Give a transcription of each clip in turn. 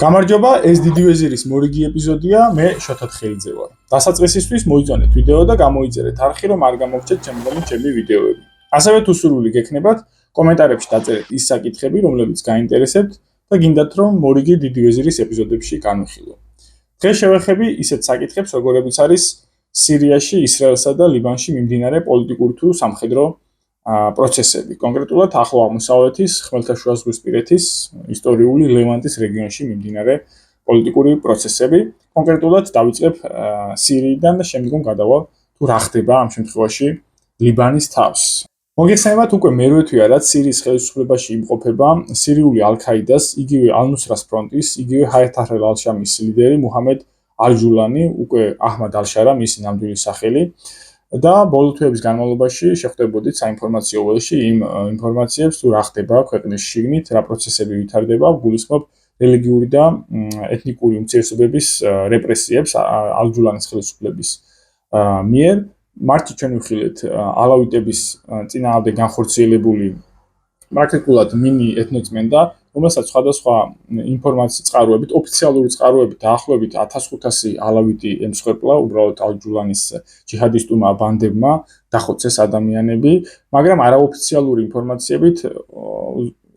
გამარჯობა, ეს დიდი ვეზირის მორიგი ეპიზოდია, მე შოთა თხელიძე ვარ. დასაწყისისთვის მოიძანეთ ვიდეო და გამოიწერეთ არხი, რომ არ გამოგჩეთ ჩემი ვიდეოები. ასევე თუ სურვილი გექნებათ, კომენტარებში დაწერეთ ის საკითხები, რომლებიც გაინტერესებთ და გინდათ, რომ მორიგი დიდი ვეზირის ეპიზოდებში განვიხილო. დღეს შევეხები ისეთ საკითხებს, როგორებიც არის სირიაში, ისრაელსა და ლიბანში მიმდინარე პოლიტიკური თუ სამხედრო პროცესები. კონკრეტულად ახლო აღმოსავლეთის, ხმელთაშუაზღვისპირეთის, ისტორიული ლევანტის რეგიონში მიმდინარე პოლიტიკური პროცესები. კონკრეტულად დავიწყებ სირიიდან და შემდგომ გადავალ თუ რა ხდება ამ შემთხვევაში ლიბანის თავს. მოგეხსენებათ უკვე მერვე თვეა, რაც სირიის ხელისუფლებაში იმყოფება სირიული ალ-ქაიდას, იგივე ალ-ნუსრას ფრონტის, იგივე ჰაიათ აჰრარ ალ-შამის ლიდერი მუჰამედ ალ-ჯულანი, უკვე აჰმად ალ-შარა, მისი ნამდვილი სახელი. და ბოლო თვეების განმავლობაში შეხვდებოდით საინფორმაციო ველში იმ ინფორმაციებს, თუ რა ხდება ქვეყნის შიგნით, რა პროცესები ვითარდება, გულისხმობ რელიგიური და ეთნიკური უმცირესობების რეპრესიებს ალ-ჯულანის ხელისუფლების მიერ. მარტი ჩვენ ვიხილეთ ალავიტების წინააღმდეგ განხორციელებული პრაქტიკულად მინი ეთნოწმენდა, რომელსაც სხვადასხვა ინფორმაციის წყაროებით, ოფიციალური წყაროებით დაახლოებით 1500 ალავიტი ემსხვერპლა უბრალოდ ალ-ჯულანის ჯიჰადისტურმა ბანდებმა დახოცეს ადამიანები, მაგრამ არაოფიციალური ინფორმაციებით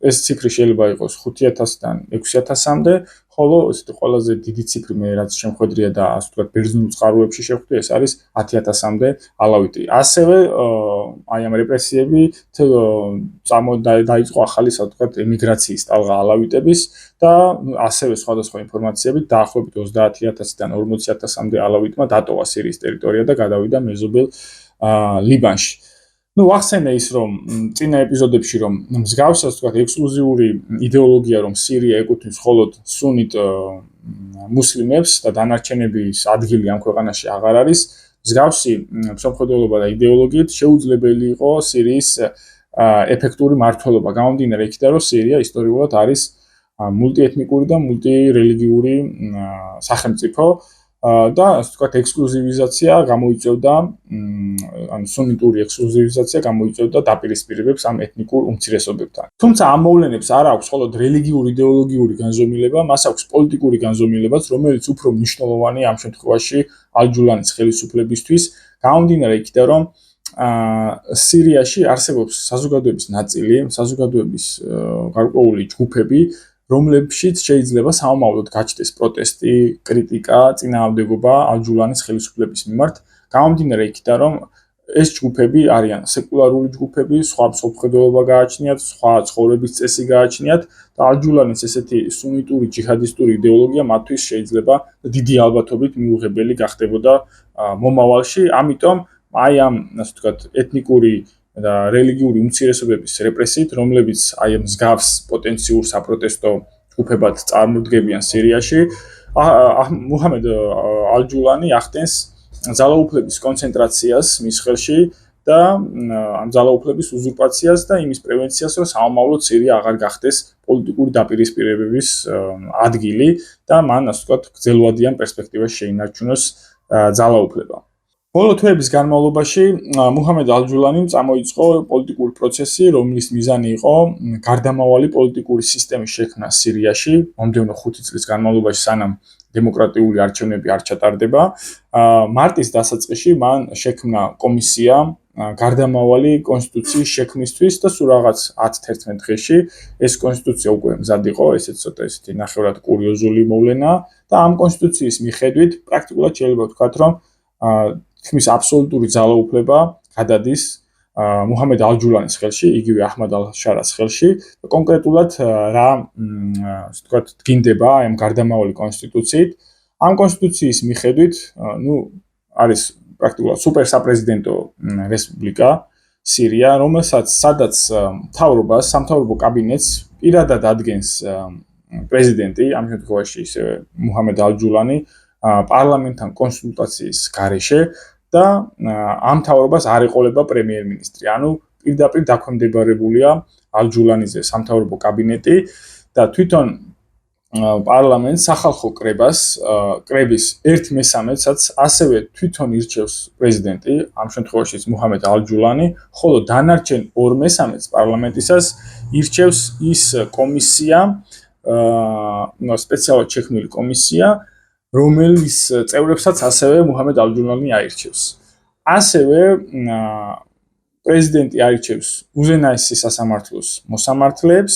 ეს ციფრი შეიძლება იყოს 5000-დან 6000-მდე, ხოლო ესეთი ყველაზე დიდი ციფრი მე რაც შემხედრია და ასე ვთქვათ ბერძნულ წყაროებში შევხვდი, ეს არის 10000-მდე ალავიტი. ასევე აი ამ რეპრესიებით დაიწყო ახალი ასე ვთქვათ ემიგრაციის ტალღა ალავიტების და ასევე სხვადასხვა ინფორმაციებით დაახლოებით 30000-დან 40000-მდე ალავიტმა დატოვა სირიის ტერიტორია და გადავიდა მეზობელ ლიბანში. ახსენე ის, რომ წინა ეპიზოდებში, რომ მსგავსი ასე ვთქვათ ექსკლუზიური იდეოლოგია, რომ სირია ეკუთვნის მხოლოდ სუნიტ მუსლიმებს და დანარჩენების ადგილი ამ ქვეყანაში აღარ არის, მსგავსი მსოფლმხედველობა და იდეოლოგიით შეუძლებელი იყო სირიის ეფექტური მმართველობა. გამომდინარე იქიდან, რომ სირია ისტორიულად არის მულტიეთნიკური და მულტირელიგიური სახელმწიფო და ასე ვთქვათ ექსკლუზივიზაცია გამოიწვევდა ანუ სუნიტური ექსკლუზივიზაცია გამოიწვევდა დაპირისპირებებს ამ ეთნიკურ უმცირესობებთან. თუმცა ამ მოვლენებს არ აქვს მხოლოდ რელიგიური იდეოლოგიური განზომილება, მას აქვს პოლიტიკური განზომილებაც, რომელიც უფრო მნიშვნელოვანია ამ შემთხვევაში ალ-ჯულანის ხელისუფლებისთვის. გამომდინარე იქიდან, რომ სირიაში არსებობს საზოგადოების ნაწილი, საზოგადოების გარკვეული ჯგუფები, რომლებშიც შეიძლება საომავლოდ გაჩნდეს პროტესტი, კრიტიკა, წინააღმდეგობა ალ-ჯულანის ხელისუფლების მიმართ. გამომდინარე იქიდან, რომ ეს ჯგუფები არიან სეკულარული ჯგუფები, სხვა მსოფლმხედველობა გააჩნიათ, სხვა ცხოვრების წესი გააჩნიათ და ალ-ჯულანის ესეთი სუნიტური ჯიჰადისტური იდეოლოგია მათთვის შეიძლება დიდი ალბათობით მიუღებელი გახდებოდა მომავალში. ამიტომ აი ამ ასე ვთქვათ ეთნიკური და რელიგიური უმცირესობების რეპრესიით, რომლებიც აი ამ მსგავს პოტენციურ საპროტესტო ჯგუფებად წარმოდგებიან სირიაში, მუჰამედ ალ-ჯულანი ახდენს ძალაუფლების კონცენტრაციას მის ხელში და ამ ძალაუფლების უზურპაციას და იმის პრევენციას, რომ საომავლოდ სირია აღარ გახდეს პოლიტიკური დაპირისპირებების ადგილი და მან ასე ვთქვათ გრძელვადიან პერსპექტივაში შეინარჩუნოს ძალაუფლება. ბოლო თვეების განმავლობაში მუჰამედ ალ-ჯულანიმ წამოიწყო პოლიტიკური პროცესი, რომლის მიზანი იყო გარდამავალი პოლიტიკური სისტემის შექმნა სირიაში, მომდევნო 5 წლის განმავლობაში, სანამ დემოკრატიული არჩევნები არ ჩატარდება. მარტის დასაწყისში მან შექმნა კომისია გარდამავალი კონსტიტუციის შექმნისთვის და სულ რაღაც 10-11 დღეში ეს კონსტიტუცია უკვე მზად იყო, ესეც ცოტა ესეთი ნახევრად კურიოზული მოვლენა და ამ კონსტიტუციის მიხედვით პრაქტიკულად შეიძლება ვთქვათ, რომ თქმის აბსოლუტური ძალაუფლება გადადის მუჰამედ ალ-ჯულანის ხელში, იგივე აჰმად ალ-შარას ხელში. კონკრეტულად რა ასე ვთქვათ დგინდება ამ გარდამავალი კონსტიტუციით. ამ კონსტიტუციის მიხედვით, არის პრაქტიკულად სუპერ საპრეზიდენტო რესპუბლიკა სირია, სადაც სამთავრობო კაბინეტს პირადად ადგენს პრეზიდენტი, ამ შემთხვევაში ისე მუჰამედ ალ-ჯულანი პარლამენტთან კონსულტაციის გარეშე და ამ მთავრობას არ ეყოლება პრემიერ-მინისტრი. ანუ პირდაპირ დაქვემდებარებულია ალ-ჯულანიზე სამთავრობო კაბინეტი და თვითონ პარლამენტს სახალხო კრების 1/3-საც ასევე თვითონ ირჩევს პრეზიდენტი, ამ შემთხვევაში მუჰამედ ალ-ჯულანი, ხოლო დანარჩენ 2/3-ს პარლამენტისას ირჩევს ის კომისია, სპეციალურად შექმნილი კომისია, რომელიც წევრებსაც ასევე მუჰამედ ალ-ჯულანი აირჩევს. ასევე პრეზიდენტი აირჩევს უზენაესი სასამართლოს მოსამართლეებს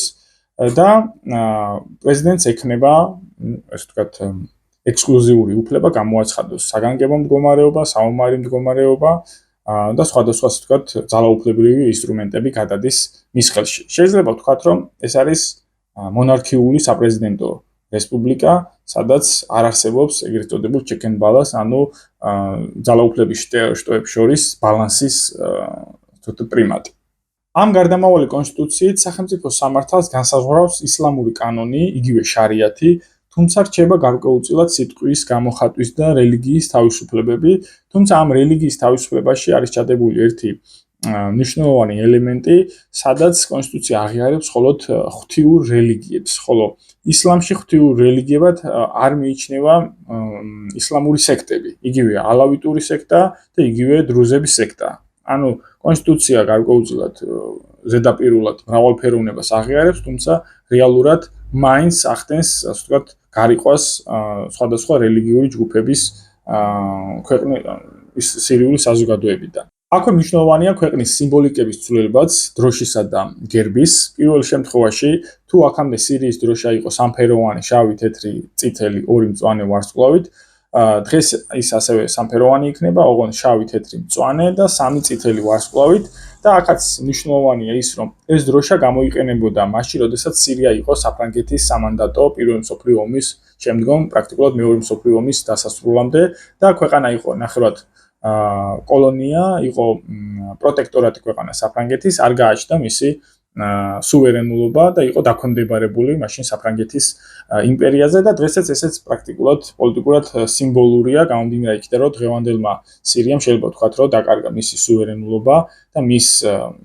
და პრეზიდენტს ექნება, ასე ვთქვათ, ექსკლუზიური უფლება გამოაცხადოს საგანგებო მდგომარეობა, საომარი მდგომარეობა და სხვადასხვა, ასე ვთქვათ, ძალაუფლებრივი ინსტრუმენტები გადადის მის ხელში. შეიძლება ვთქვათ, რომ ეს არის მონარქიული საპრეზიდენტო რესპუბლიკა, სადაც არ არსებობს ეგრეთ წოდებულ check and balance, ანუ ძალაუფლების შტოებს შორის ბალანსის პრიმატი. ამ გარდამავალი კონსტიტუციით სახელმწიფო სამართალს განსაზღვრავს ისლამური კანონი, იგივე შარიათი, თუმცა რჩება გარკვეულწილად სიტყვის, გამოხატვის და რელიგიის თავისუფლებები, თუმცა ამ რელიგიის თავისუფლებაში არის ჩადებული ერთი მნიშვნელოვანი ელემენტი, სადაც კონსტიტუცია აღიარებს მხოლოდ ღვთიურ რელიგიებს, ხოლო ისლამში ღვთიურ რელიგიებად არ მიიჩნევა ისლამური სექტები, იგივე ალავიტური სექტა და იგივე დრუზების სექტა. ანუ კონსტიტუცია გარკვეულწილად ზედაპირულად მრავალფეროვნებას აღიარებს, თუმცა რეალურად მაინც ახდენს, ასე ვთქვათ, გარიყვას სხვადასხვა რელიგიური ჯგუფების ქვეყნის სირიული საზოგადოებიდან. აქვე მნიშვნელოვანია ქვეყნის სიმბოლიკების ცვლილებაც დროშისა და გერბის. პირველ შემთხვევაში, თუ აქამდე სირიის დროშა იყო სამფეროვანი, შავი, თეთრი, წითელი, ორი მწვანე ვარსკვლავით, დღეს ის ასევე სამფეროვანი იქნება, ოღონდ შავი, თეთრი, მწვანე და სამი წითელი ვარსკვლავით და აქაც მნიშვნელოვანია ის, რომ ეს დროშა გამოიყენებოდა მაშინ, როდესაც სირია იყო საფრანგეთის სამანდატო პირველი მსოფლიო ომის შემდგომ, პრაქტიკულად მეორე მსოფლიო ომის დასასრულამდე და ქვეყანა იყო ნახევრად კოლონია, იყო პროტექტორატი ქვეყანა საფრანგეთის, არ გააჩნდა მისი სუვერენულობა და იყო დაქვემდებარებული მაშინ საფრანგეთის იმპერიაზე და დღესაც ესეც პრაქტიკულად პოლიტიკურად სიმბოლურია, გამომდინარე იქიდან, რომ დღევანდელმა სირიამ შეიძლება ვთქვათ, რომ დაკარგა მისი სუვერენულობა და მის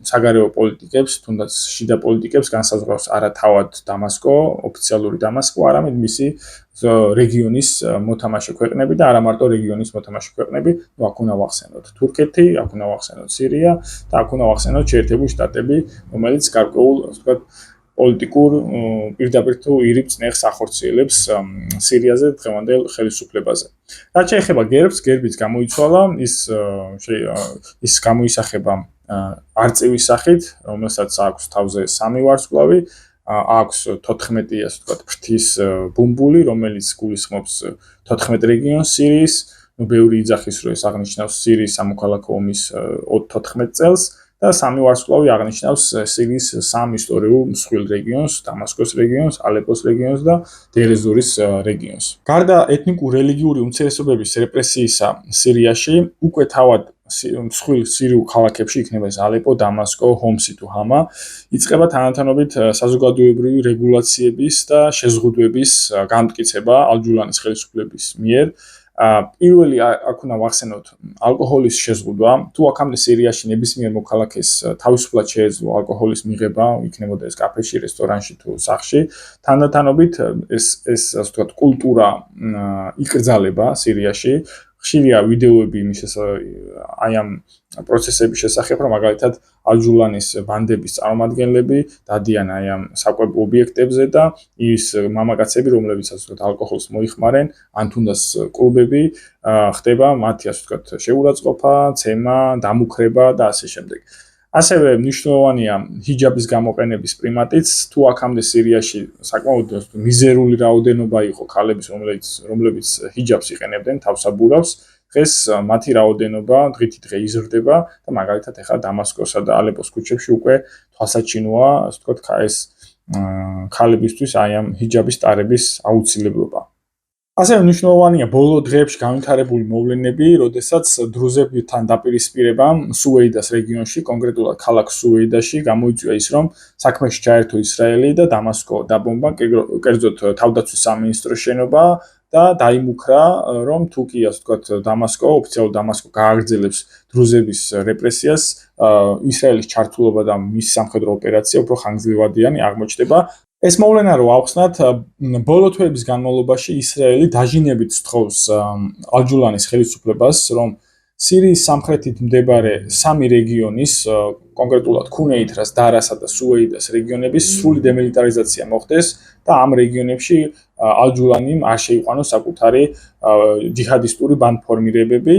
საგარეო პოლიტიკებს, თუნდაც შიდა პოლიტიკებს განსაზღვრავს არა თავად დამასკო, ოფიციალური დამასკო, არამედ მისი რეგიონის მოთამაშე ქვეყნები და არა მარტო რეგიონის მოთამაშე ქვეყნები, აქ უნდა ვახსენოთ თურქეთი, აქ უნდა ვახსენოთ სირია და აქ უნდა ვახსენოთ შეერთებული შტატები, რომელიც გარკვეულ, ასე ვთქვათ, პოლიტიკურ პირდაპირ თუ ირიბ წნეხს ახორციელებს სირიაზე დღევანდელ ხელისუფლებაზე. რაც შეეხება გერბს, გერბიც გამოიცვალა, ის გამოისახება არწივის სახით, რომელსაც აქვს თავზე სამი ვარსკვლავი, აქვს 14, ასე ვთქვათ, ფრთის ბუმბული, რომელიც გულისხმობს 14 რეგიონს სირიის, ბევრი იძახის, რომ ეს აღნიშნავს სირიის სამოქალაქო ომის 14 წელს და სამი ვარსკვლავი აღნიშნავს სირიის სამ ისტორიულ მსხვილ რეგიონს, დამასკოს რეგიონს, ალეპოს რეგიონს და დერეზურის რეგიონს. გარდა ეთნიკურ-რელიგიური უმცირესობების რეპრესიისა სირიაში, უკვე თავად მსხვილ სირიულ ქალაქებში, იქნება ეს ალეპო, დამასკო, ჰომსი თუ ჰამა, იწყება თანათანობით საზოგადოებრივი რეგულაციების და შეზღუდვების განმტკიცება ალ-ჯულანის ხელისუფლების მიერ. პირველი აქ უნდა ვახსენოთ ალკოჰოლის შეზღუდვა. თუ აქამდე სირიაში ნებისმიერ მოქალაქეს თავისუფლად შეეძლო ალკოჰოლის მიღება, იქნებოდა ეს კაფეში, რესტორანში თუ სახლში, თანათანობით ეს ასე ვთქვათ, კულტურა იკრძალება სირიაში. ხშირია ვიდეოები აი ამ პროცესების შესახებ, რომ მაგალითად ალ-ჯულანის ბანდების წარმომადგენლები დადიან აი ამ საკვებ ობიექტებზე და ის მამაკაცები, რომლებიც ასე ვთქვათ, ალკოჰოლს მოიხმარენ, ან თუნდაც კლუბები, ხდება მათი ასე ვთქვათ, შეურაცხყოფა, ცემა, დამუქრება და ასე შემდეგ. ასევე მნიშვნელოვანია ჰიჯაბის გამოყენების პრიმატიც, თუ აქამდე სირიაში საკმაოდ მიზერული რაოდენობა იყო ქალების, რომლებიც ჰიჯაბს იყენებდნენ, თავსაბურავს, დღეს მათი რაოდენობა დღითი დღე იზრდება და მაგალითად ახლა დამასკოსა და ალეპოს ქუჩებში უკვე თვალსაჩინოა, ასე ვთქვათ, ეს ქალებისთვის აი ამ ჰიჯაბის ტარების აუცილებლობა. ასევე მნიშვნელოვანია ბოლო დღეებში განვითარებული მოვლენები, როდესაც დრუზებთან დაპირისპირება სუეიდას რეგიონში, კონკრეტულად ქალაქ სუეიდაში გამოიწვია ის, რომ საქმეში ჩაერთო ისრაელი და დამასკო დაბომბა, კერძოდ თავდაცვის სამინისტროს შენობა და დაიმუქრა, რომ თუ კი ასე ვთქვათ, ოფიციალურად დამასკო გააგრძელებს დრუზების რეპრესიას, ისრაელის ჩართულობა და მის სამხედრო ოპერაცია უფრო ხანგრძლივადიანი აღმოჩნდება. ეს მოვლენა რო ავხსნათ, ბოლო თვეების განმავლობაში ისრაელი დაჟინებით სთხოვს ალ-ჯულანის ხელისუფლებას, რომ სირიის სამხრეთით მდებარე სამი რეგიონის კონკრეტულად ქუნეითრას, დარასა და სუეიდას რეგიონების სრული დემილიტარიზაცია მოხდეს და ამ რეგიონებში ალ-ჯულანიმ არ შეიყვანოს საკუთარი ჯიჰადისტური ბანდფორმირებები,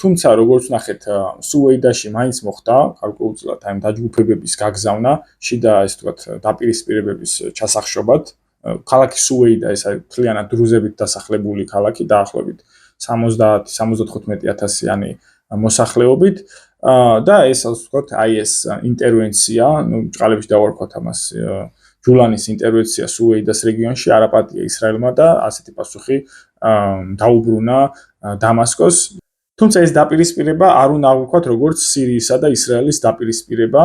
თუმცა როგორც ნახეთ, სუეიდაში მაინც მოხდა გარკვეულწილად აი დაჯგუფებების გაგზავნა, შიდა ეს თქვათ დაპირისპირებების ჩასახშობად. ქალაქი სუეიდა ეს არის მთლიანად დრუზებით დასახლებული ქალაქი, დაახლოებით 70-75,000-იანი მოსახლეობით და ეს ასე ვთქვათ, აი ეს ინტერვენცია, ბრწყალებში დავარქვათ ამას ჯულანის ინტერვენცია სუეიდას რეგიონში არაპატია ისრაელმა და ასეთი პასუხი დაუბრუნა დამასკოს. თუმცა ეს დაპირისპირება არ უნდა აღვქვათ როგორც სირიისა და ისრაელის დაპირისპირება.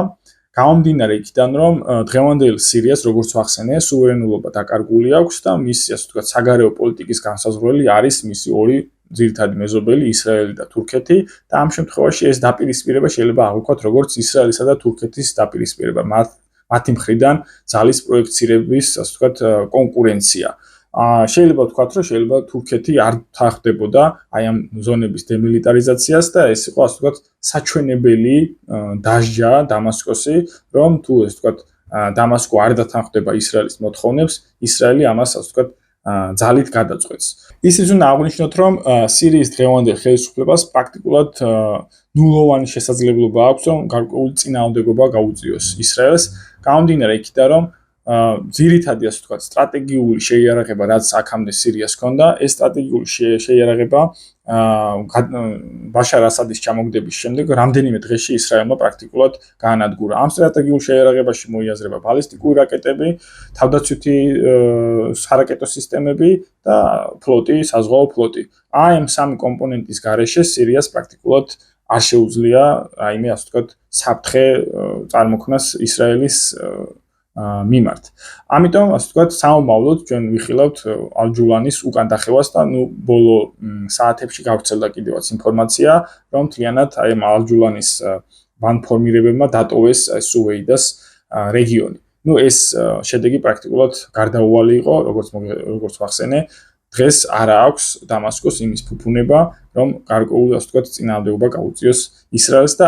გამომდინარე იქიდან, რომ დღევანდელ სირიას როგორც ვახსენე, სუვერენულობა დაკარგული აქვს და მისი ასე ვთქვათ საგარეო პოლიტიკის განსაზღვრელი არის მისი ორი ძირითადი მეზობელი ისრაელი და თურქეთი და ამ შემთხვევაში ეს დაპირისპირება შეიძლება აღვქვათ როგორც ისრაელისა და თურქეთის დაპირისპირება. მათი მხრიდან ძალის პროექცირების ასე ვთქვათ კონკურენცია. შეიძლება ვთქვათ, რომ შეიძლება თურქეთი არ თანხმდებოდა აი ამ ზონების დემილიტარიზაციას და ეს იყო ასე ვთქვათ საჩვენებელი დასჯა დამასკოსი, რომ თუ ეს ვთქვათ დამასკო არ დათანხმდება ისრაელის მოთხოვნებს, ისრაელი ამას ასე ვთქვათ ძალით გადაწყვეტს. ისიც უნდა აღვნიშნოთ, რომ სირიის დღევანდელ ხელისუფლებას პრაქტიკულად ნულოვანი შესაძლებლობა აქვს, რომ გარკვეული წინააღმდეგობა გაუწიოს ისრაელს. გამომდინარე იქიდან, რომ ძირითადი ასე ვთქვათ სტრატეგიული შეიარაღება, რაც აქამდე სირიას ჰქონდა, ეს სტრატეგიული შეიარაღება ბაშარ ასადის ჩამოგდების შემდეგ რამდენიმე დღეში ისრაელმა პრაქტიკულად გაანადგურა. ამ სტრატეგიულ შეიარაღებაში მოიაზრება ბალისტიკური რაკეტები, თავდაცვითი სარაკეტო სისტემები და ფლოტი, საზღვაო ფლოტი. აი ამ სამი კომპონენტის გარეშე სირიას პრაქტიკულად არ შეუძლია რაიმე ასე ვთქვათ საფრთხე წარმოქმნას ისრაელის მიმართ. ამიტომ ასე ვთქვათ სამომავლოდ ჩვენ ვიხილავთ ალ-ჯულანის უკან დახევას და ბოლო საათებში გავრცელდა კიდევაც ინფორმაცია, რომ მთლიანად აი ალ-ჯულანის ბანდფორმირებებმა დატოვეს სუეიდას რეგიონი. ეს შედეგი პრაქტიკულად გარდაუვალი იყო, როგორც ვახსენე, დღეს არ აქვს დამასკოს იმის ფუფუნება, რომ გარკვეული ასე ვთქვათ წინააღმდეგობა გაუწიოს ისრაელს და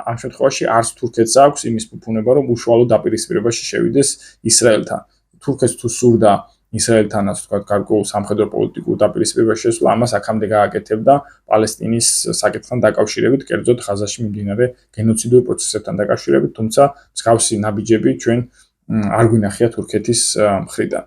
ამ შემთხვევაში არც თურქეთს აქვს იმის ფუფუნება, რომ უშუალო დაპირისპირებაში შევიდეს ისრაელთან. თურქეთს თუ სურდა ისრაელთან ასე ვთქვათ გარკვეულ სამხედრო პოლიტიკურ დაპირისპირებაში შესვლა, ამას აქამდე გააკეთებდა პალესტინის საკითხთან დაკავშირებით, კერძოდ ღაზაში მიმდინარე გენოციდურ პროცესებთან დაკავშირებით, თუმცა მსგავსი ნაბიჯები ჩვენ არ გვინახია თურქეთის მხრიდან.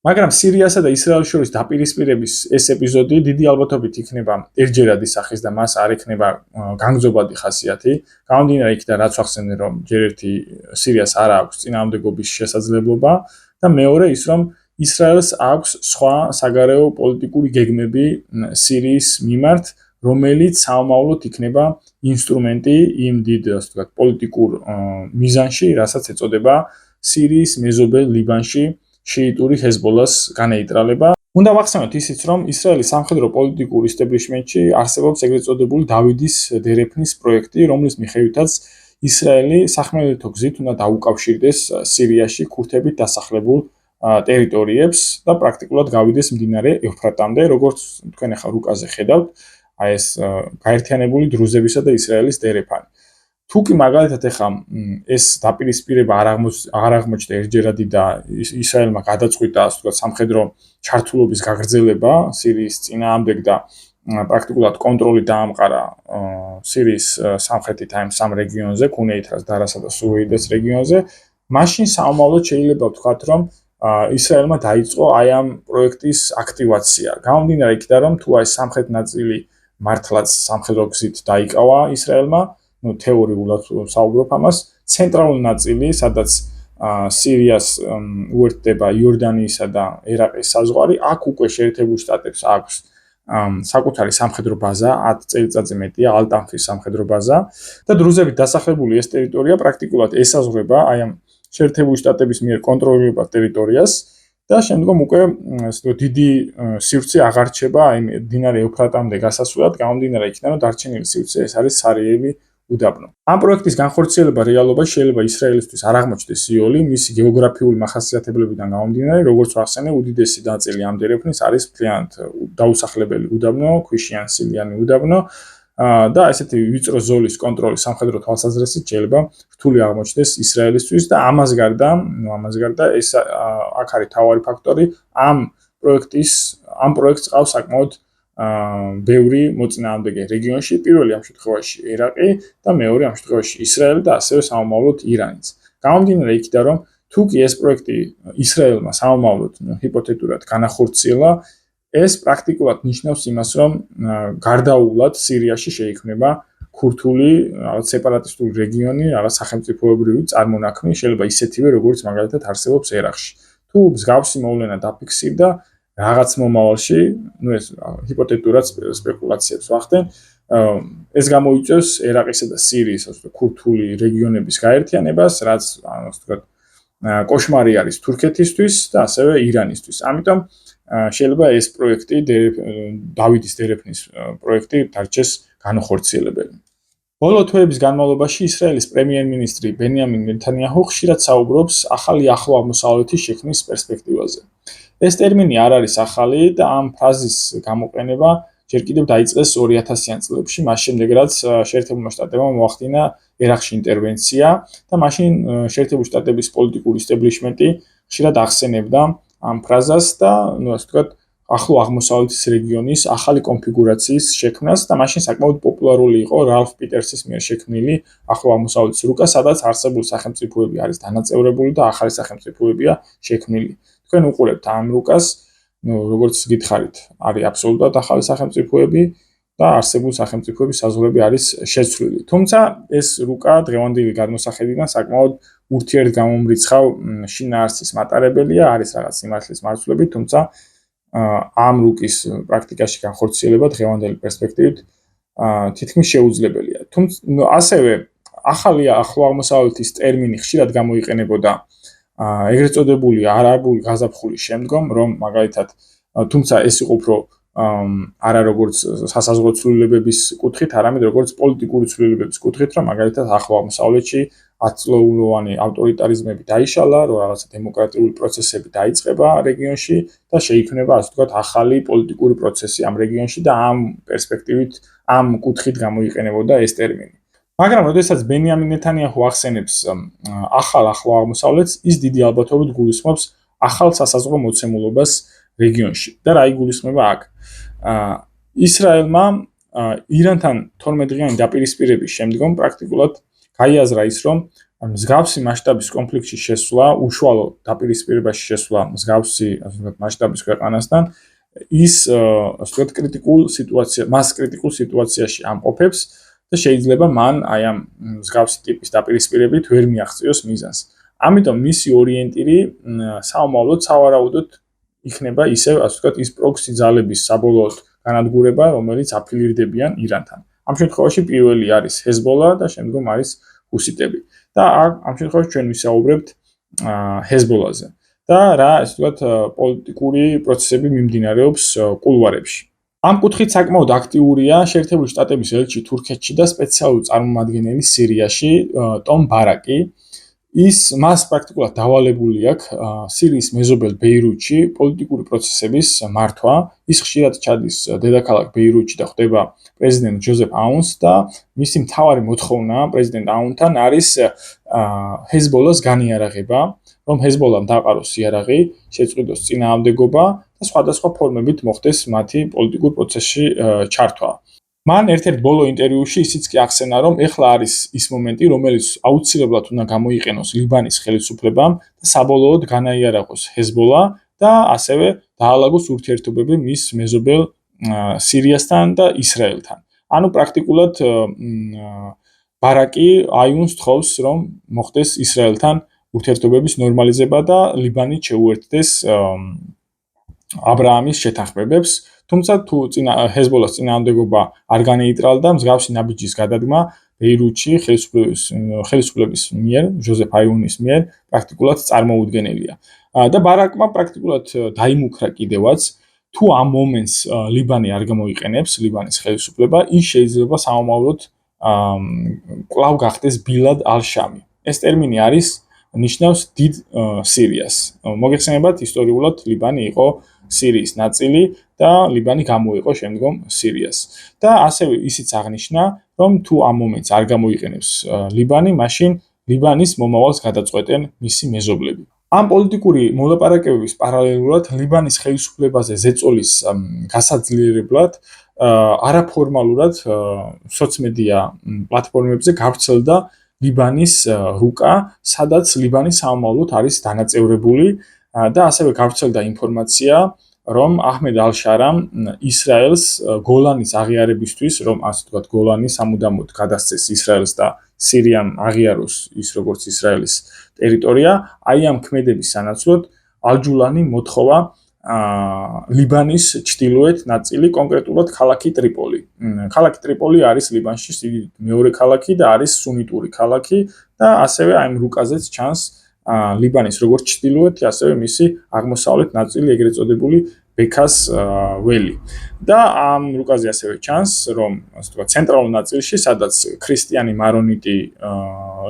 მაგრამ სირიასა და ისრაელის შორის დაპირისპირების ეს ეპიზოდი დიდი ალბათობით იქნება ერთჯერადი სახის და მას არ ექნება განგრძობადი ხასიათი. გამომდინარე იქიდან, რაც ვახსენე, რომ ჯერ ერთი სირიას არ აქვს წინააღმდეგობის შესაძლებლობა და მეორე ის, რომ ისრაელს აქვს სხვა საგარეო პოლიტიკური გეგმები სირიის მიმართ, რომელიც სამომავლოდ იქნება ინსტრუმენტი იმ დიდ, ასე ვთქვათ, პოლიტიკურ მიზანში, რასაც ეწოდება სირიის მეზობელ ლიბანში შიიტური ჰეზბოლას განეიტრალება. უნდა ვახსენოთ ისიც, რომ ისრაელის სამხედრო პოლიტიკურ ისტაბლიშმენტში არსებობს ეგრეთ წოდებული დავიდის დერეფნის პროექტი, რომლის მიხედვითაც ისრაელი სახმელეთო გზით უნდა დაუკავშირდეს სირიაში ქურთებით დასახლებულ ტერიტორიებს და პრაქტიკულად გავიდეს მდინარე ევფრატამდე, როგორც თქვენ ახლა რუკაზე ხედავთ, აი ეს გაერთიანებული დრუზებისა და ისრაელის დერეფანი. თუ კი მაგალითად ახლა ეს დაპირისპირება არ აღმოჩნდა ერთჯერადი და ისრაელმა გადაწყვიტა ასე ვთქვათ სამხედრო ჩართულობის გაგრძელება სირიის წინააღმდეგ და პრაქტიკულად კონტროლი დაამყარა სირიის სამხრეთით აი სამ რეგიონზე, ქუნეითრას, დარასა და სუეიდეს რეგიონზე, მაშინ სამომავლოდ შეიძლება ვთქვათ, რომ ისრაელმა დაიწყო აი ამ პროექტის აქტივაცია. გამომდინარე იქიდან, რომ თუ აი სამხრეთ ნაწილი მართლაც სამხედრო გზით დაიკავა ისრაელმა, თეორიულად საუბრობ ამას, ცენტრალური ნაწილი, სადაც სირიას უერთდება იორდანიისა და ერაყის საზღვარი, აქ უკვე შეერთებულ შტატებს აქვს საკუთარი სამხედრო ბაზა, 10 წელიწადზე მეტია ალ-ტანფის სამხედრო ბაზა და დრუზებით დასახლებული ეს ტერიტორია პრაქტიკულად ესაზღვრება აი ამ შეერთებული შტატების მიერ კონტროლირებულ ტერიტორიას და შემდგომ უკვე დიდი სივრცე აღარ რჩება აი მდინარე ევფრატამდე გასასვლელად, გამომდინარე იქიდან, რომ დარჩენილი სივრცე ეს არის სარიელი უდაბნო. ამ პროექტის განხორციელება რეალობაში შეიძლება ისრაელისთვის არ აღმოჩნდეს იოლი, მისი გეოგრაფიული მახასიათებლებიდან გამომდინარე, როგორც ვახსენე, უდიდესი ნაწილი ამ დერეფნის არის მთლიანად დაუსახლებელი უდაბნო, ქვიშიან სილიანი უდაბნო და ესეთი ვიწრო ზოლის კონტროლის სამხედრო თვალსაზრისით შეიძლება რთული აღმოჩნდეს ისრაელისთვის და ამას გარდა ეს აქ არის მთავარი ფაქტორი ამ პროექტს ყავს საკმაოდ ბევრი მოწინააღმდეგე რეგიონში, პირველი ამ შემთხვევაში ერაყი და მეორე ამ შემთხვევაში ისრაელი და ასევე სამომავლოდ ირანიც. გამომდინარე იქიდან, რომ თუ კი ეს პროექტი ისრაელმა სამომავლოდ ჰიპოთეტურად განახორციელა, ეს პრაქტიკულად ნიშნავს იმას, რომ გარდაუვლად სირიაში შეიქმნება ქურთული სეპარატისტული რეგიონი, რაღაც სახელმწიფოებრივი წარმონაქმნი, შეიძლება ისეთივე, როგორც მაგალითად არსებობს ერაყში. თუ მსგავსი მოვლენა დაფიქსირდა რაღაც მომავალში, ეს ჰიპოთეტურად სპეკულაციებს ვახდენ, ეს გამოიწვევს ერაყისა და სირიის ქურთული რეგიონების გაერთიანებას, რაც კოშმარი არის თურქეთისთვის და ასევე ირანისთვის. ამიტომ შეიძლება ეს პროექტი დავითის დერეფნის პროექტი დარჩეს განხორციელებელი. ბოლო თვეების განმავლობაში ისრაელის პრემიერ-მინისტრი ბენიამინ ნეთანიაჰუ ხშირად საუბრობს ახალი ახლო აღმოსავლეთის შექმნის პერსპექტივაზე. ეს ტერმინი არ არის ახალი და ამ ფრაზის გამოყენება ჯერ კიდევ დაიწყეს 2000-იან წლებში, მას შემდეგ რაც შეერთებულმა შტატებმა მოახდინა ერაყში ინტერვენცია და მაშინ შეერთებული შტატების პოლიტიკური ისტაბლიშმენტი ხშირად ახსენებდა ამ ფრაზას და ასე ვთქვათ, ახლო აღმოსავლეთის რეგიონის ახალი კონფიგურაციის შექმნას და მაშინ საკმაოდ პოპულარული იყო რალფ პიტერსის მიერ შექმნილი ახლო აღმოსავლეთის რუკა, სადაც არსებული სახელმწიფოები არის დანაწევრებული და ახალი სახელმწიფოებია შექმნილი. თქვენ უყურებთ ამ რუკას, როგორც გითხარით, არის აბსოლუტურად ახალი სახელმწიფოები და არსებული სახელმწიფოების საზღვრები არის შეცვლილი. თუმცა ეს რუკა დღევანდელი გადმოსახედიდან საკმაოდ ურთიერთგამომრიცხავ შინაარსის მატარებელია, არის რაღაც სიმართლის მარცვლები, თუმცა ამ რუკის პრაქტიკაში განხორციელება დღევანდელი პერსპექტივით თითქმის შეუძლებელია. თუმცა ასევე ახალი ახლო აღმოსავლეთის ტერმინი ხშირად გამოიყენებოდა ეგრეთ წოდებული არაბული გაზაფხულის შემდგომ, რომ მაგალითად, თუმცა ეს იყო უფრო არა როგორც სასაზღვრო ცვლილებების კუთხით, არამედ როგორც პოლიტიკური ცვლილებების კუთხით, რომ მაგალითად ახლო აღმოსავლეთში 10 წლოვანი ავტორიტარიზმები დაიშალა, რომ რაღაცა დემოკრატიული პროცესები დაიწყება რეგიონში და შეიქმნება, ასე ვთქვათ, ახალი პოლიტიკური პროცესი ამ რეგიონში და ამ პერსპექტივით, ამ კუთხით გამოიყენებოდა ეს ტერმინი. მაგრამ როდესაც ბენიამინ ნეთანიაჰუ ახსენებს ახალ ახლო აღმოსავლეთს, ის დიდი ალბათობით გულისხმობს ახალ სასაზღვრო მოცემულობას რეგიონში. და რა იგულისხმება აქ? ისრაელმა ირანთან 12-დღიანი დაპირისპირების შემდგომ პრაქტიკულად გაიაზრა ის, რომ მსგავსი მასშტაბის კონფლიქტში შესვლა, უშუალო დაპირისპირებაში შესვლა მსგავსი მასშტაბის ქვეყანასთან ის ასე ვთქვათ კრიტიკულ სიტუაციაში ამყოფებს და შეიძლება მან აი ამ მსგავსი ტიპის დაპირისპირებით ვერ მიაღწიოს მიზანს. ამიტომ მისი ორიენტირი საომავლოდ სავარაუდოდ იქნება ისევ ასე ვთქვათ ის პროქსი ძალების საბოლოოდ განადგურება, რომელიც აფილირდებიან ირანთან. ამ შემთხვევაში პირველი არის ჰეზბოლა და შემდგომ არის ჰუსიტები. და ამ შემთხვევაში ჩვენ ვისაუბრებთ ჰეზბოლაზე. და რა ასე ვთქვათ პოლიტიკური პროცესები მიმდინარეობს კულუარებში. ამ კუთხით საკმაოდ აქტიურია შეერთებული შტატების ელჩი თურქეთში და სპეციალური წარმომადგენელი სირიაში ტომ ბარაკი. მას პრაქტიკულად დავალებული აქვს სირიის მეზობელ ბეირუთში პოლიტიკური პროცესების მართვა. ის ხშირად ჩადის დედაქალაქ ბეირუთში და ხვდება პრეზიდენტ ჯოზეფ აუნს და მისი მთავარი მოთხოვნა პრეზიდენტ აუნთან არის ჰეზბოლას განიარაღება, რომ ჰეზბოლამ დაყაროს იარაღი, შეწყვიტოს წინააღმდეგობა და სხვადასხვა ფორმებით მოხდეს მათი პოლიტიკურ პროცესში ჩართვა. მან ერთ-ერთ ბოლო ინტერვიუში ისიც კი ახსენა, რომ ეხლა არის ის მომენტი, რომელიც აუცილებლად უნდა გამოიყენოს ლიბანის ხელისუფლებამ და საბოლოოდ განაიარაღოს ჰეზბოლა და ასევე დაალაგოს ურთიერთობები მის მეზობელ სირიასთან და ისრაელთან. ანუ პრაქტიკულად ბარაკი აიუნს თხოვს, რომ მოხდეს ისრაელთან ურთიერთობების ნორმალიზება და ლიბანი შეუერთდეს აბრაამის შეთანხმებებს. თუმცა თუ ჰეზბოლას წინააღმდეგობა არ განეიტრალდა, მსგავსი ნაბიჯის გადადგმა ბეირუთში ხელისუფლების მიერ, ჯოზეფ აიუნის მიერ პრაქტიკულად წარმოუდგენელია. და ბარაკმა პრაქტიკულად დაიმუქრა კიდევაც, თუ ამ მომენტს ლიბანი არ გამოიყენებს, ლიბანის ხელისუფლება, ის შეიძლება საომავლოდ კვლავ გახდეს ბილად ალ-შამი. ეს ტერმინი არის ნიშნავს დიდ სირიას. მოგეხსენებათ, ისტორიულად ლიბანი იყო სირიის ნაწილი და ლიბანი გამოიყო შემდგომ სირიას. და ასევე ისიც აღნიშნა, რომ თუ ამ მომენტს არ გამოიყენებს ლიბანი, მაშინ ლიბანის მომავალს გადაწყვეტენ მისი მეზობლები. ამ პოლიტიკური მოლაპარაკებების პარალელურად ლიბანის ხელისუფლებაზე ზეწოლის გასაძლიერებლად არაფორმალურად სოციმედია პლატფორმებზე გავრცელდა ლიბანის რუკა, სადაც ლიბანის სამომავლოდ არის დანაწევრებული და ასევე გავრცელდა ინფორმაცია, რომ აჰმედ ალ-შარამ ისრაელს გოლანის აღიარებისთვის, რომ ასე ვთქვათ, გოლანი სამუდამოდ გადასცეს ისრაელს და სირიამ აღიაროს ის როგორც ისრაელის ტერიტორია, აი ამ ქმედების სანაცვლოდ ალ-ჯულანი მოთხოვა ლიბანის ჩრდილოეთ ნაწილი, კონკრეტულად ქალაქი ტრიპოლი. ქალაქი ტრიპოლი არის ლიბანში მეორე ქალაქი და არის სუნიტური ქალაქი და ასევე აი ამ რუკაზეც ჩანს ლიბანის როგორც ჩრდილოეთი, ასევე მისი აღმოსავლეთ ნაწილი, ეგრეთ წოდებული ბექას ველი. და ამ რუკაზე ასევე ჩანს, რომ ასე ვთქვათ, ცენტრალურ ნაწილში, სადაც ქრისტიანი მარონიტი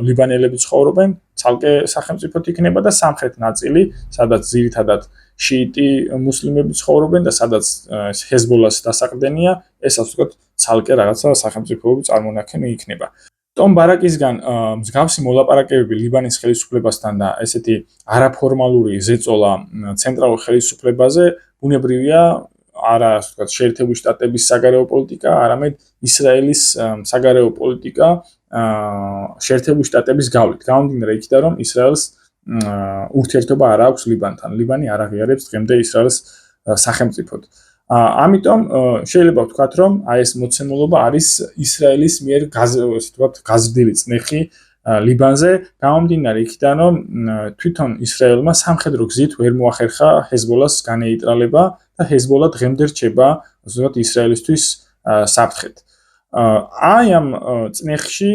ლიბანელები ცხოვრობენ, ცალკე სახელმწიფოდ იქნება და სამხრეთ ნაწილი, სადაც ძირითადად შიიტი მუსლიმები ცხოვრობენ და სადაც ჰეზბოლას დასაყრდენია, ეს ასე ვთქვათ, ცალკე რაღაცა სახელმწიფოები წარმონაქმნი იქნება. ტომ ბარაკისგან მსგავსი მოლაპარაკებები ლიბანის ხელისუფლებასთან და ესეთი არაფორმალური ზეწოლა ცენტრალურ ხელისუფლებაზე ბუნებრივია არა ასე ვთქვათ შეერთებული შტატების საგარეო პოლიტიკა, არამედ ისრაელის საგარეო პოლიტიკა შეერთებული შტატების გავლით. გამომდინარე იქიდან, რომ ისრაელს ურთიერთობა არ აქვს ლიბანთან. ლიბანი არ აღიარებს დღემდე ისრაელს სახელმწიფოდ. ამიტომ შეიძლება ვთქვათ, რომ აი ეს მოცემულობა არის ისრაელის მიერ გაზრდილი წნეხი ლიბანზე, გამომდინარე იქიდან, რომ თვითონ ისრაელმა სამხედრო გზით ვერ მოახერხა ჰეზბოლას განეიტრალება და ჰეზბოლა დღემდე რჩება ზოგადად ისრაელისთვის საფრთხედ. აი ამ წნეხში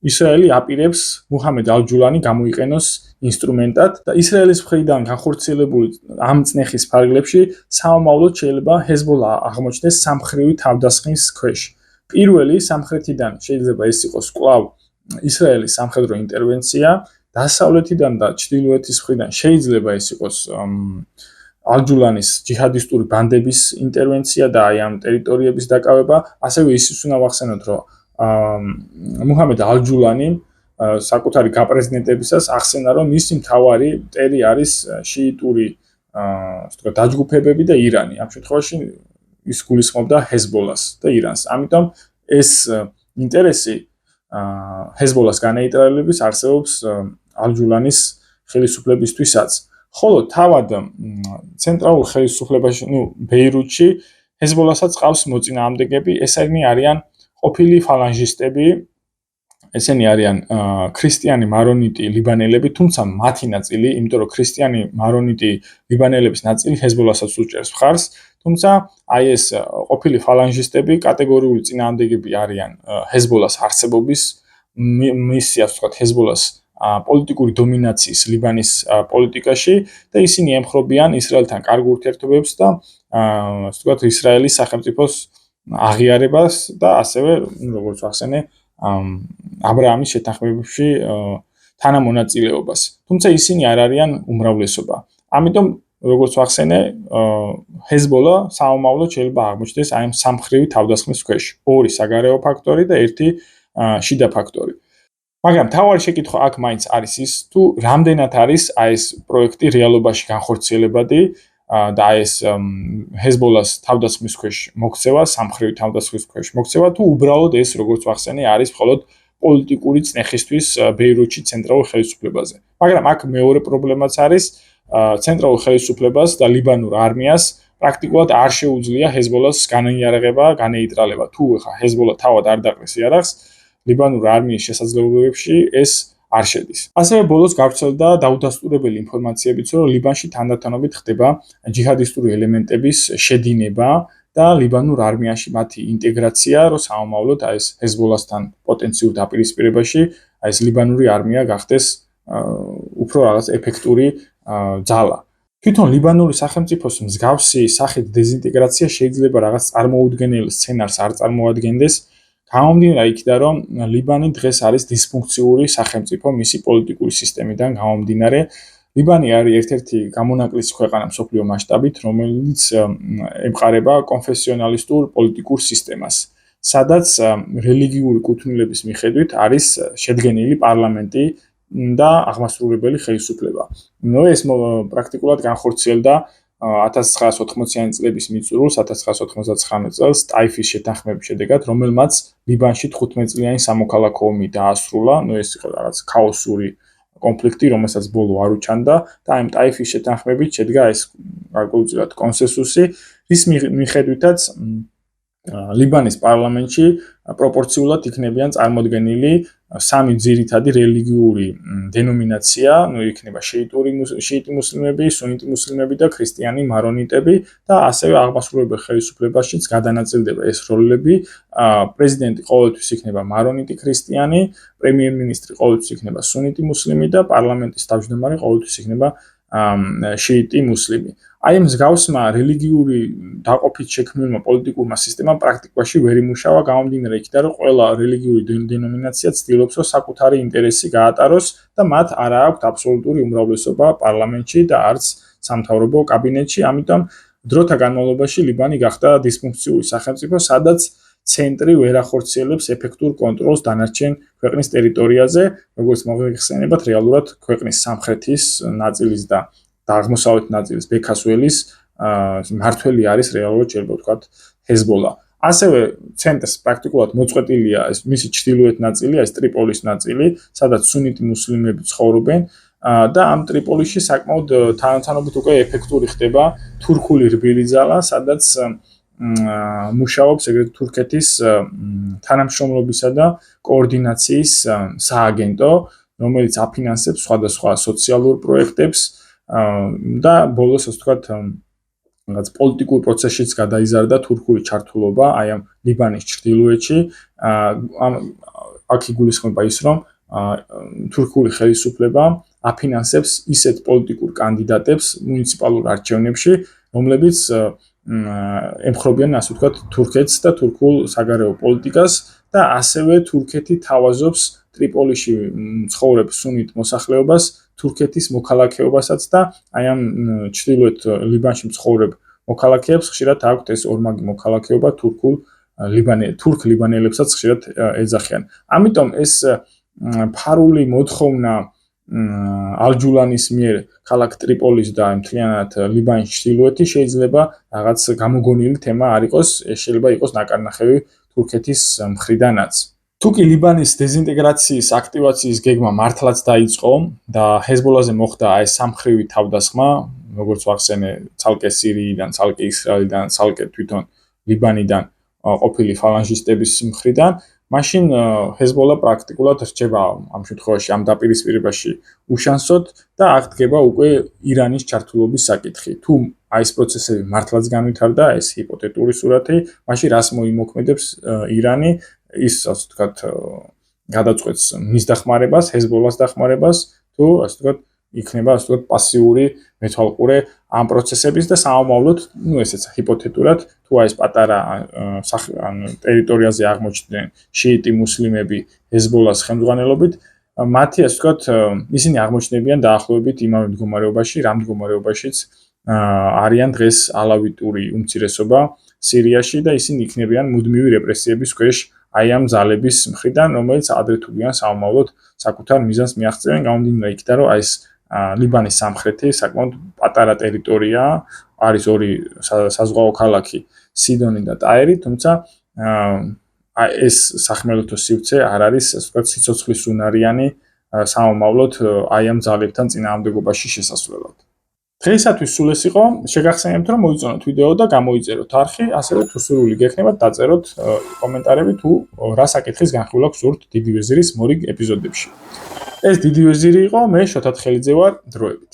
ისრაელი აპირებს მუჰამედ ალ-ჯულანი გამოიყენოს ინსტრუმენტად და ისრაელის მხრიდან განხორციელებული ამ წნეხის ფარგლებში სამომავლოდ შეიძლება ჰეზბოლა აღმოჩნდეს სამხრივი თავდასხმის ქვეშ. პირველი სამხრეთიდან შეიძლება ეს იყოს კვლავ ისრაელის სამხედრო ინტერვენცია, დასავლეთიდან და ჩრდილოეთის მხრიდან შეიძლება ეს იყოს ალ-ჯულანის ჯიჰადისტური ბანდების ინტერვენცია და აი ამ ტერიტორიების დაკავება, ასევე ისიც უნდა ვახსენოთ, რომ მუჰამედ ალ-ჯულანი საკუთარი გაპრეზიდენტებისას ახსენა, რომ მისი მთავარი მტერი არის შიიტური დაჯგუფებები და ირანი. ამ შემთხვევაში ის გულისხმობდა ჰეზბოლას და ირანს. ამიტომ ეს ინტერესი ჰეზბოლას განეიტრალების არსებობს ალ-ჯულანის ხელისუფლებისთვისაც. ხოლო თავად ცენტრალურ ხელისუფლებაში, ბეირუთში ჰეზბოლასაც ყავს მოწინააღმდეგები, ესენი არიან ყოფილი ფალანჟისტები, ესენი არიან ქრისტიანი მარონიტი ლიბანელები, თუმცა მათი ნაწილი, იმიტომ რომ ქრისტიანი მარონიტი ლიბანელების ნაწილი ჰეზბოლასაც უჭერს მხარს, თუმცა აი ეს ყოფილი ფალანჟისტები კატეგორიული წინააღმდეგები არიან ჰეზბოლას არსებობის, მისი ასე ვთქვათ ჰეზბოლას პოლიტიკური დომინაციის ლიბანის პოლიტიკაში და ისინი ემხრობიან ისრაელთან კარგ ურთიერთობებს და ასე ვთქვათ ისრაელის სახელმწიფოს აღიარებას და ასევე როგორც ვახსენე აბრაამის შეთანხმებებში თანამონაწილეობას. თუმცა ისინი არ არიან უმრავლესობა. ამიტომ როგორც ვახსენე, ჰეზბოლა სამომავლოდ შეიძლება აღმოჩნდეს აი ამ სამხრივი თავდასხმის ქვეშ. ორი საგარეო ფაქტორი და ერთი შიდა ფაქტორი. მაგრამ თავარი შეკითხვა აქ მაინც არის ის, თუ რამდენად არის აი ეს პროექტი რეალობაში განხორციელებადი და აი ეს ჰეზბოლას თავდასხმის ქვეშ მოქცევა, სამხრივი თავდასხმის ქვეშ მოქცევა, თუ უბრალოდ ეს როგორც ვახსენე არის მხოლოდ პოლიტიკური წნეხისთვის ბეირუთში ცენტრალურ ხელისუფლებაზე. მაგრამ აქ მეორე პრობლემაც არის ცენტრალურ ხელისუფლებას და ლიბანურ არმიას პრაქტიკულად არ შეუძლია ჰეზბოლას განიარაღება, განეიტრალება. თუ ხა ჰეზბოლა თავად არ დაყრეს იარაღს, ლიბანურ არმიის შესაძლებლობებში ეს არ შედის. ასევე ბოლოს გავრცელდა დაუდასტურებელი ინფორმაციებიც, რომ ლიბანში თანდათანობით ხდება ჯიჰადისტური ელემენტების შედინება და ლიბანურ არმიაში მათი ინტეგრაცია, რომ სამომავლოდ აი ეს ჰეზბოლასთან პოტენციურ დაპირისპირებაში აი ეს ლიბანური არმია გახდეს უფრო რაღაც ეფექტური ძალა. თვითონ ლიბანური სახელმწიფოს მსგავსი სახით დეზინტეგრაცია შეიძლება რაღაც წარმოუდგენელ სცენარს არ წარმოადგენდეს, გამომდინარე იქიდან, რომ ლიბანი დღეს არის დისფუნქციური სახელმწიფო მისი პოლიტიკური სისტემიდან გამომდინარე. ლიბანი არის ერთ-ერთი გამონაკლისი ქვეყანა მსოფლიო მასშტაბით, რომელიც ემყარება კონფესიონალისტურ პოლიტიკურ სისტემას, სადაც რელიგიური კუთვნილების მიხედვით არის შედგენილი პარლამენტი და აღმასრულებელი ხელისუფლება. ეს პრაქტიკულად განხორციელდა 1980-იანი წლების მიწურულს 1999 წელს ტაიფის შეთანხმების შედეგად, რომელმაც ლიბანში 15 წლიანი სამოქალაქო ომი დაასრულა. ეს იყო რაღაც ქაოსური კონფლიქტი, რომელსაც ბოლო არ უჩანდა და ამ ტაიფის შეთანხმებით შედგა ეს გარკვეულწილად კონსენსუსი, რის მიხედვითაც ლიბანის პარლამენტში პროპორციულად იქნებიან წარმოდგენილი სამი ძირითადი რელიგიური დენომინაცია, იქნება შეიტი მუსლიმები, სუნიტი მუსლიმები და ქრისტიანი მარონიტები და ასევე აღმასრულებელ ხელისუფლებაშიც გადანაწილდება ეს როლები. პრეზიდენტი ყოველთვის იქნება მარონიტი ქრისტიანი, პრემიერ-მინისტრი ყოველთვის იქნება სუნიტი მუსლიმი და პარლამენტის თავმჯდომარე ყოველთვის იქნება შეიტი მუსლიმი. აი მსგავსმა რელიგიური დაყოფით შექმნილმა პოლიტიკურმა სისტემამ პრაქტიკაში ვერ იმუშავა, გამომდინარე იქიდან, რომ ყველა რელიგიური დენომინაცია ცდილობს, რომ საკუთარი ინტერესი გაატაროს და მათ არ აქვთ აბსოლუტური უმრავლესობა პარლამენტში და არც სამთავრობო კაბინეტში. ამიტომ დროთა განმავლობაში ლიბანი გახდა დისფუნქციური სახელმწიფო, სადაც ცენტრი ვერ ახორციელებს ეფექტურ კონტროლს დანარჩენ ქვეყნის ტერიტორიაზე, როგორც მოიხსენებათ რეალურად ქვეყნის სამხრეთის ნაწილის და აღმოსავლეთ ნაწილის ბექასველის მმართველი არის რეალურად შეიძლება ვთქვათ ჰეზბოლა. ასევე ცენტრს პრაქტიკულად მოწყვეტილია ეს მისი ჩრდილოეთ ნაწილი, ეს ტრიპოლის ნაწილი, სადაც სუნიტი მუსლიმები ცხოვრობენ და ამ ტრიპოლიში საკმაოდ თანამშრომლობით უკვე ეფექტური ხდება თურქული რბილი ძალა, სადაც მუშაობს ეგრეთ თურქეთის თანამშრომლობისა და კოორდინაციის სააგენტო, რომელიც აფინანსებს სხვადასხვა სოციალურ პროექტებს და ბოლოს ასე ვთქვათ რაღაც პოლიტიკურ პროცესშიც გადაიზარდა თურქული ჩართულობა აი ამ ლიბანის ჩრდილოეთში. აქ იგულისხმება ის, რომ თურქული ხელისუფლება აფინანსებს ისეთ პოლიტიკურ კანდიდატებს მუნიციპალურ არჩევნებში, რომლებიც ემხრობიან ასე ვთქვათ თურქეთს და თურქულ საგარეო პოლიტიკას და ასევე თურქეთი თავაზობს ტრიპოლიში მცხოვრებ სუნით მოსახლეობას თურქეთის მოქალაქეობასაც და აი ამ ჩრდილოეთ ლიბანში მცხოვრებ მოქალაქეებს ხშირად აქვთ ეს ორმაგი მოქალაქეობა თურქ ლიბანელებსაც ხშირად ეძახიან. ამიტომ ეს ფარული მოთხოვნა ალჯულანის მიერ ქალაქ ტრიპოლის და მთლიანად ლიბანის ჩრდილოეთი შეიძლება რაღაც გამოგონილი თემა არ იყოს, ეს შეიძლება იყოს ნაკარნახევი თურქეთის მხრიდანაც. თუკი ლიბანის დეზინტეგრაციის აქტივაციის გეგმა მართლაც დაიწყო და ჰეზბოლაზე მოხდა ეს სამხრივი თავდასხმა, როგორც ვახსენე, ცალკე სირიიდან, ცალკე ისრაელიდან, ცალკე თვითონ ლიბანიდან ყოფილი ფალანჟისტების მხრიდან, მაშინ ჰეზბოლა პრაქტიკულად რჩება ამ შემთხვევაში ამ დაპირისპირებაში უშანსოდ და აქ დგება უკვე ირანის ჩართულობის საკითხი. თუ აი ეს პროცესები მართლაც განვითარდა, ეს ჰიპოთეტური სურათი, მაშინ რას მოიმოქმედებს ირანი, ის ასე ვთქვათ გადაწყვეტს მის დახმარებას, ჰეზბოლას დახმარებას, თუ ასე ვთქვათ იქნება ასე ვთქვათ პასიური მეთვალყურე ამ პროცესების და სამომავლოდ, ესეც ჰიპოთეტურად, თუ აი ეს პატარა ტერიტორიაზე აღმოჩნდნენ შიიტი მუსლიმები ჰეზბოლას ხელმძღვანელობით, მათი ასე ვთქვათ ისინი აღმოჩნდებიან დაახლოებით იმავე მდგომარეობაში, რამ მდგომარეობაშიც არიან დღეს ალავიტური უმცირესობა სირიაში და ისინი იქნებიან მუდმივი რეპრესიების ქვეშ აი ამ ძალების მხრიდან, რომელიც ადრე თუ გვიან სამომავლოდ საკუთარ მიზანს მიაღწევენ, გამომდინარე იქიდან, რომ აი ეს ლიბანის სამხრეთი საკმაოდ პატარა ტერიტორია, არის ორი საზღვაო ქალაქი სიდონი და ტაერი, თუმცა ეს სახმელეთო სივრცე არ არის, ასე ვთქვათ, სიცოცხლის უნარიანი სამომავლოდ აი ამ ძალებთან წინააღმდეგობაში შესასვლელად. დღეისათვის სულ ეს იყო, შეგახსენებთ, რომ მოიწონოთ ვიდეო და გამოიწეროთ არხი, ასევე თუ სურვილი გექნებათ, დაწეროთ კომენტარები თუ რა საკითხის განხილვა გსურთ დიდი ვეზირის მორიგ ეპიზოდებში. ეს დიდი ვეზირი იყო, მე შოთა თხელიძე ვარ, დროებით.